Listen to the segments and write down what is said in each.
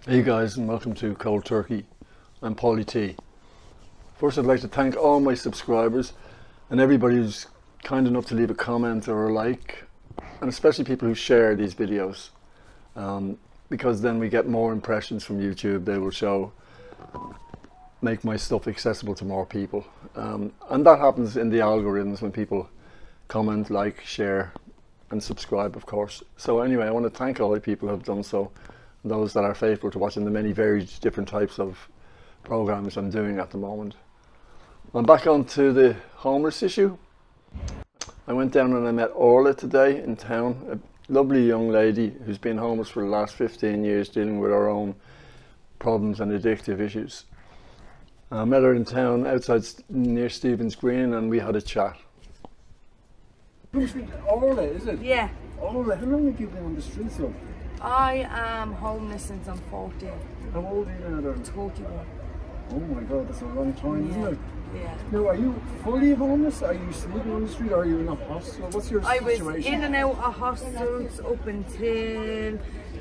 Hey guys, and welcome to Cold Turkey. I'm Paulie T. First, I'd like to thank all my subscribers and everybody who's kind enough to leave a comment or a like, and especially people who share these videos, because then we get more impressions from YouTube. They will make my stuff accessible to more people, and that happens in the algorithms when people comment, like, share and subscribe, of course. So anyway, I want to thank all the people who have done so, and those that are faithful to watching the many varied different types of programs I'm doing at the moment. I'm back on to the homeless issue. I went down and I met Orla today in town, a lovely young lady who's been homeless for the last 15 years, dealing with her own problems and addictive issues. I met her in town outside near Stephen's Green, and we had a chat. Orla, is it? Yeah. Orla, how long have you been on the streets of? I am homeless since I'm 14. How old are you now, darling? 21. Oh my god, that's a long time, isn't it? Yeah. Now, are you fully homeless? Are you sleeping on the street, or are you in a hostel? What's your situation? I was in and out of hostels up until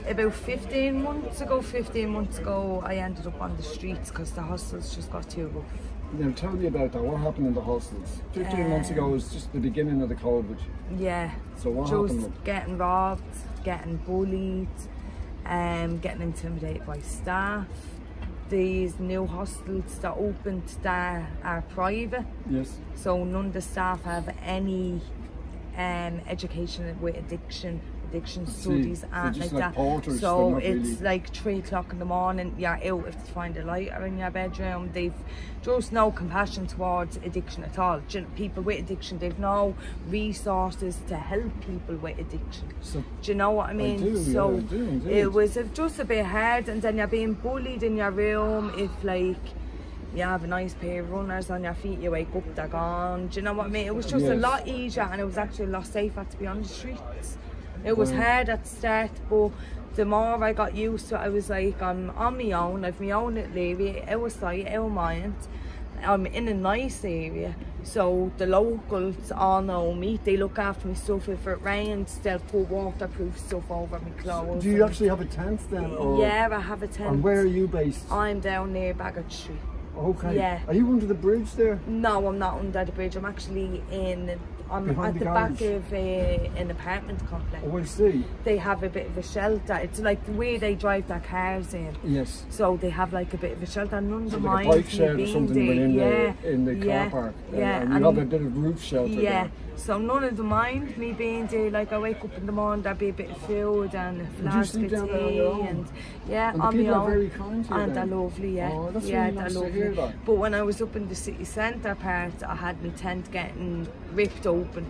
about 15 months ago. 15 months ago, I ended up on the streets because the hostels just got too rough. Now, tell me about that. What happened in the hostels? 15 months ago was just the beginning of the COVID. Yeah. So what happened? Just getting robbed, getting bullied, getting intimidated by staff. These new hostels that opened that are private. Yes. So none of the staff have any education with addiction studies and like that. Porters, so it's really like 3 o'clock in the morning, you're out if you find a lighter in your bedroom. They've just no compassion towards addiction at all. People with addiction, they've no resources to help people with addiction. So, do you know what I mean? I do, it was just a bit hard, and then you're being bullied in your room. If like you have a nice pair of runners on your feet, you wake up, they're gone. Do you know what I mean? It was just a lot easier, and it was actually a lot safer to be on the streets. It was hard at the start, but the more I got used to it, I was like, I'm on my own, I've my own little area, out of sight, out of mind. I'm in a nice area, so the locals all know me. They look after me stuff. If it rains, they'll put waterproof stuff over my clothes. Do you actually have a tent then? Or? Yeah, I have a tent. And where are you based? I'm down near Bagot Street. Okay. Yeah. Are you under the bridge there? No, I'm not under the bridge. I'm actually I'm at the back of an apartment complex. Oh, I see. They have a bit of a shelter. It's like the way they drive their cars in. Yes. So they have like a bit of a shelter. None of them mind. Like a bike shed or something in the car park. Yeah. And you have a bit of roof shelter there. So none of them mind me being there. Like I wake up in the morning, there'll be a bit of food and a flask of tea, and and on people my own. Are very kind to you and then. They're lovely, yeah. Oh, that's yeah, really nice to hear that. But when I was up in the city centre part, I had my tent getting ripped open.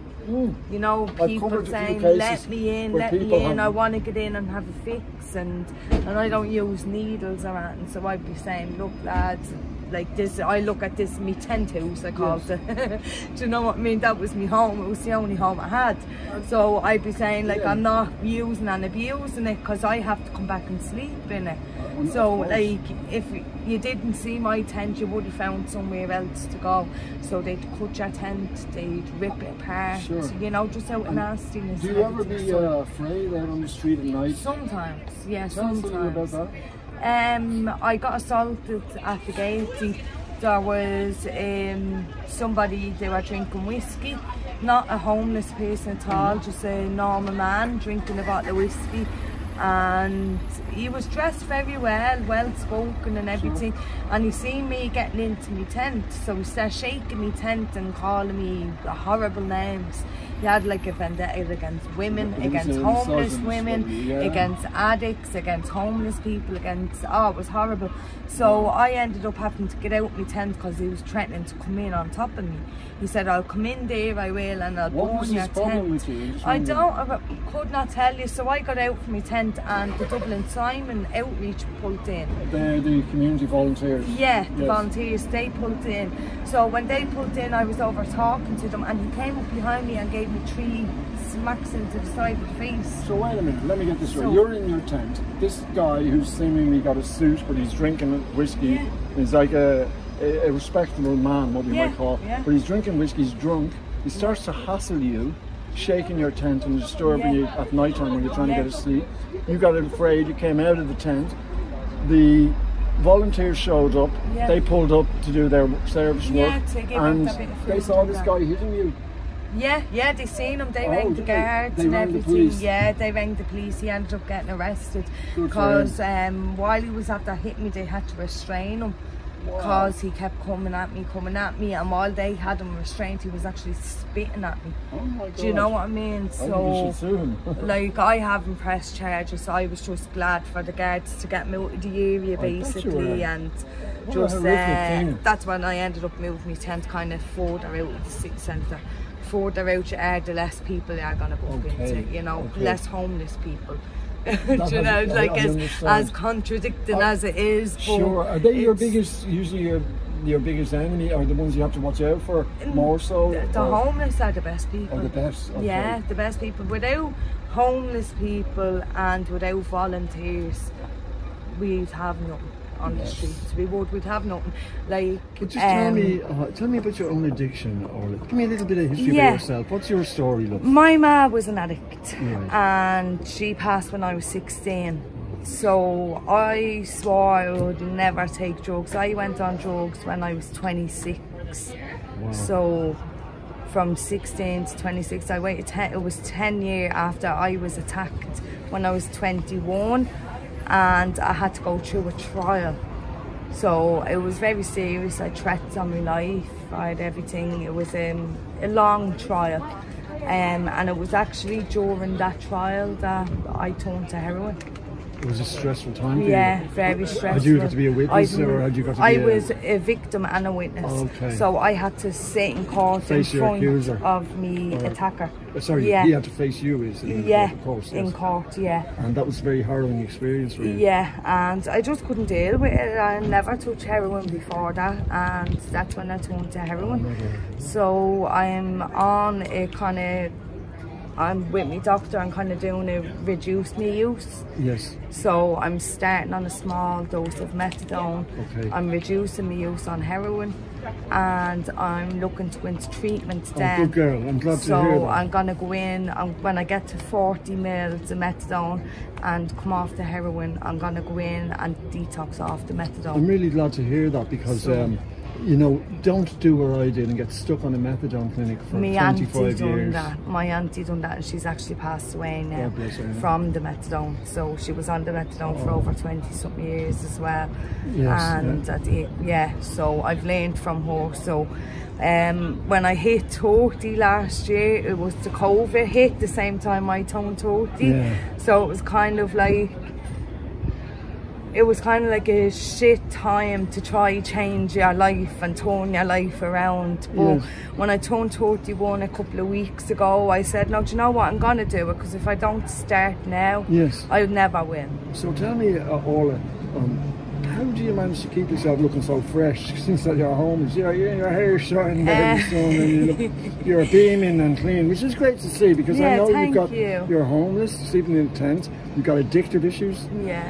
You know, people saying, let me in, I want to get in and have a fix, and I don't use needles or anything. So I'd be saying, look lads, like this, I look at this, me tent house, I called it. Do you know what I mean? That was my home, it was the only home I had. So I'd be saying, like, I'm not using and abusing it, because I have to come back and sleep in it. So like, if you didn't see my tent, you would have found somewhere else to go. So they'd cut your tent, they'd rip it apart, you know, just out of nastiness. Do you ever be afraid out on the street at night? Sometimes, yeah, sometimes. Tell me about that. I got assaulted at the gate. There was somebody, they were drinking whiskey, not a homeless person at all, just a normal man drinking a bottle of whiskey. And he was dressed very well spoken and everything, and he seen me getting into my tent, so he started shaking my tent and calling me horrible names. He had like a vendetta against women, against homeless women, against addicts, against homeless people, against, it was horrible. So I ended up having to get out my tent because he was threatening to come in on top of me. He said, I'll come in there, I will, and I'll burn your tent. I could not tell you. So I got out from my tent, and the Dublin Simon outreach pulled in. They're the community volunteers? Yeah, the volunteers, they pulled in. So when they pulled in, I was over talking to them, and he came up behind me and gave me 3 smacks into the side of the face. So wait a minute, let me get this right. You're in your tent. This guy who's seemingly got a suit, but he's drinking whiskey, is like a respectable man, what we might call. But he's drinking whiskey, he's drunk. He starts to hassle you, shaking your tent and disturbing you at night time when you're trying to get to sleep. You got afraid, you came out of the tent. the volunteers showed up. Yeah. They pulled up to do their service work, to give and up a bit of food they saw and this that. guy hitting you. Yeah, they seen him. They Oh, rang the did they? guards They and rang the everything. police? Yeah, they rang the police. He ended up getting arrested Good for because while he was after hitting me, they had to restrain him because he kept coming at me, and while they had him restrained, he was actually spitting at me. Oh my God. Do you know what I mean? I think you should sue him. Like, I haven't pressed charges, so I was just glad for the guards to get me out of the area, basically, and just that's when I ended up moving my tent kind of further out of the city centre. Further out you are, the less people are going to bump into, you know, less homeless people. Do you know, like as contradicting as it is. But sure. Are they your biggest, usually your biggest enemy, or the ones you have to watch out for more so? The homeless are the best people. Oh, the best. Okay. Yeah, the best people. Without homeless people and without volunteers, we'd have nothing on the streets. We'd have nothing. Like, but just tell me about your own addiction, Orla. Give me a little bit of history about yourself. What's your story, love? My ma was an addict, right, and she passed when I was 16. So I swore I would never take drugs. I went on drugs when I was 26. Wow. So from 16 to 26, I waited. It was 10 years after I was attacked when I was 21. And I had to go through a trial, so it was very serious. I had threats on my life, I had everything. It was a long trial, and it was actually during that trial that I turned to heroin. It was a stressful time for you. Yeah, very stressful. Had you got to be a witness, or had you got to be I was a victim and a witness. Okay. So I had to sit in court in front of me attacker. Sorry, he had to face you in court. In court, yeah. And that was a very harrowing experience for you. Yeah, and I just couldn't deal with it. I never touched heroin before that, and that's when I turned to heroin. So I'm on a kind of, I'm with my doctor and kind of doing a reduce me use. Yes. So I'm starting on a small dose of methadone. Okay. I'm reducing my use on heroin, and I'm looking to go into treatment then. Oh, good girl. I'm glad to hear that. So I'm gonna go in, when I get to 40 mils of methadone and come off the heroin, I'm gonna go in and detox off the methadone. I'm really glad to hear that, because you know, don't do what I did and get stuck on a methadone clinic for 25 years. My auntie done that, and she's actually passed away now from the methadone. So she was on the methadone for over 20-something years as well. Yes, and so I've learned from her. So when I hit 30 last year, it was the COVID hit the same time I turned 30. Yeah. So it was kind of like, a shit time to try change your life and turn your life around. But when I turned 31 a couple of weeks ago, I said, no, do you know what, I'm gonna do it, because if I don't start now, I'll never win. So tell me, Orla, how do you manage to keep yourself looking so fresh since that you're home? Your hair shining out in the sun, and you're beaming and clean, which is great to see, because I know you're homeless, sleeping in a tent, you've got addictive issues,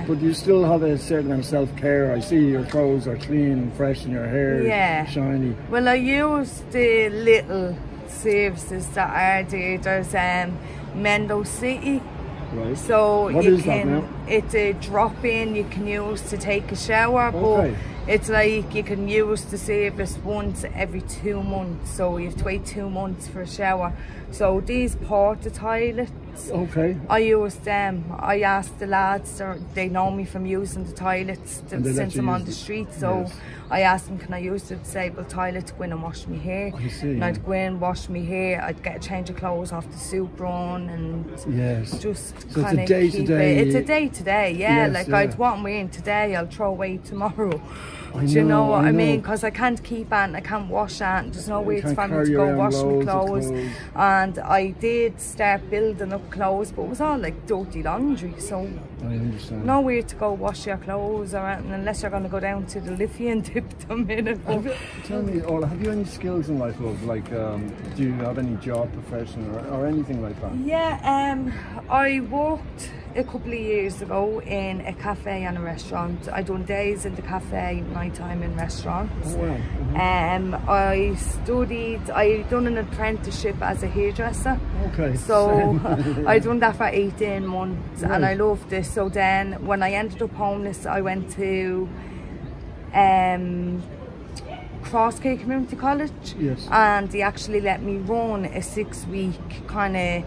but you still have a certain amount of self-care. I see your clothes are clean and fresh and your hair is shiny. Well, I use the little services that are there. There's Mendo City. Right. So what is that now? It's a drop-in you can use to take a shower, but it's like you can use the service once every 2 months, so you have to wait 2 months for a shower. So these porta toilets, I use them. I asked the lads, they know me from using the toilets since I'm on the street, so I asked them, can I use the disabled toilet to go in and wash my hair? And I'd go in, wash my hair, I'd get a change of clothes off the soup run, and just so kind of keep it. It's a day-to-day, I'd want me in today, I'll throw away tomorrow. Do you know what I mean? Because I can't keep it, I can't wash it, and there's no way for me to go wash my clothes. And I did start building up clothes, but it was all like dirty laundry, so I understand. Nowhere to go wash your clothes or anything, unless you're going to go down to the Liffey and dip them in it. Tell me, Orla, have you any skills in life, love? Like, do you have any job, profession, or anything like that? Yeah, I worked a couple of years ago in a cafe and a restaurant. I done days in the cafe, night time in restaurants. Oh, wow. I done an apprenticeship as a hairdresser. Okay. So I done that for 18 months, and I loved it. So then when I ended up homeless, I went to Crosscare Community College, and they actually let me run a 6-week kind of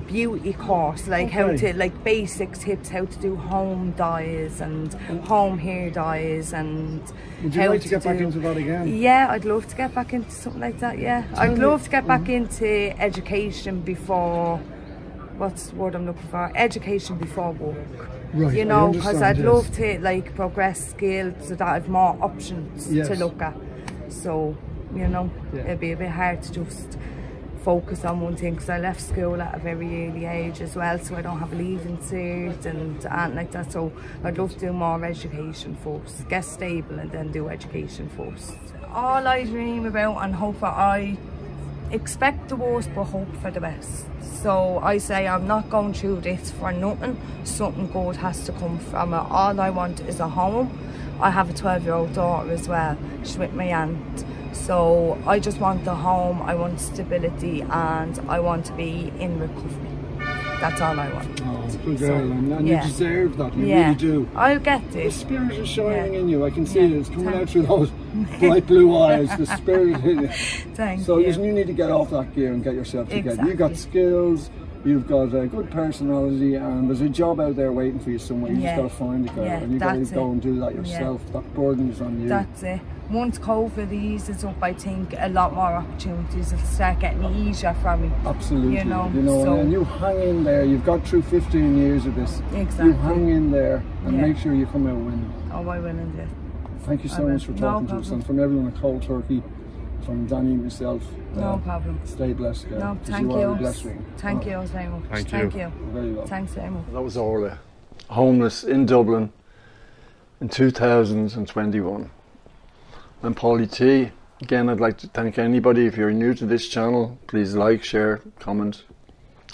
beauty course, like how to, like, basic tips, how to do home dyes and home hair dyes, and would you like to get back into that again? Yeah, I'd love to get back into something like that. Yeah, I'd love to get back into education before, what's the word I'm looking for, education before work. Right, you know, because I'd love to, like, progress skills so that I've more options to look at. So, you know, it'd be a bit hard to just focus on one thing, because I left school at a very early age as well, so I don't have a leaving cert and like that. So I'd love to do more education first, get stable and then do education first. All I dream about and hope for, I expect the worst but hope for the best. So I say I'm not going through this for nothing. Something good has to come from it. All I want is a home. I have a 12-year-old daughter as well. She's with my aunt. So I just want a home, I want stability, and I want to be in recovery. That's all I want. Oh, good girl, and you deserve that, you really do. I'll get this. The spirit is shining in you, I can see it, it's coming out through those bright blue eyes, the spirit in you. Thank you. So you need to get off that gear and get yourself together. Exactly. You've got skills, you've got a good personality, and there's a job out there waiting for you somewhere. You just got to find it, girl, and you've got to go and do that yourself. That burden is on you. That's it. Once COVID eases up, I think a lot more opportunities will start getting easier for me. Absolutely. You know, so, and you hang in there. You've got through 15 years of this. Exactly. You hang in there and make sure you come out winning. Oh, I will indeed. Thank you so much for talking to us, and from everyone at KoldTurkey, from Danny and myself. No problem. Stay blessed, girl. No, thank you. Thank you very much. Thank you. Very well. Thanks very much. That was Orla, homeless in Dublin in 2021. I'm Paulie T. Again, I'd like to thank anybody. If you're new to this channel, please like, share, comment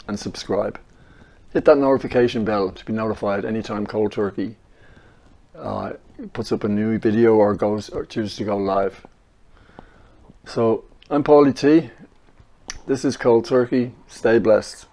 and subscribe. Hit that notification bell to be notified anytime KoldTurkey puts up a new video or chooses to go live. So I'm Paulie T. This is KoldTurkey. Stay blessed.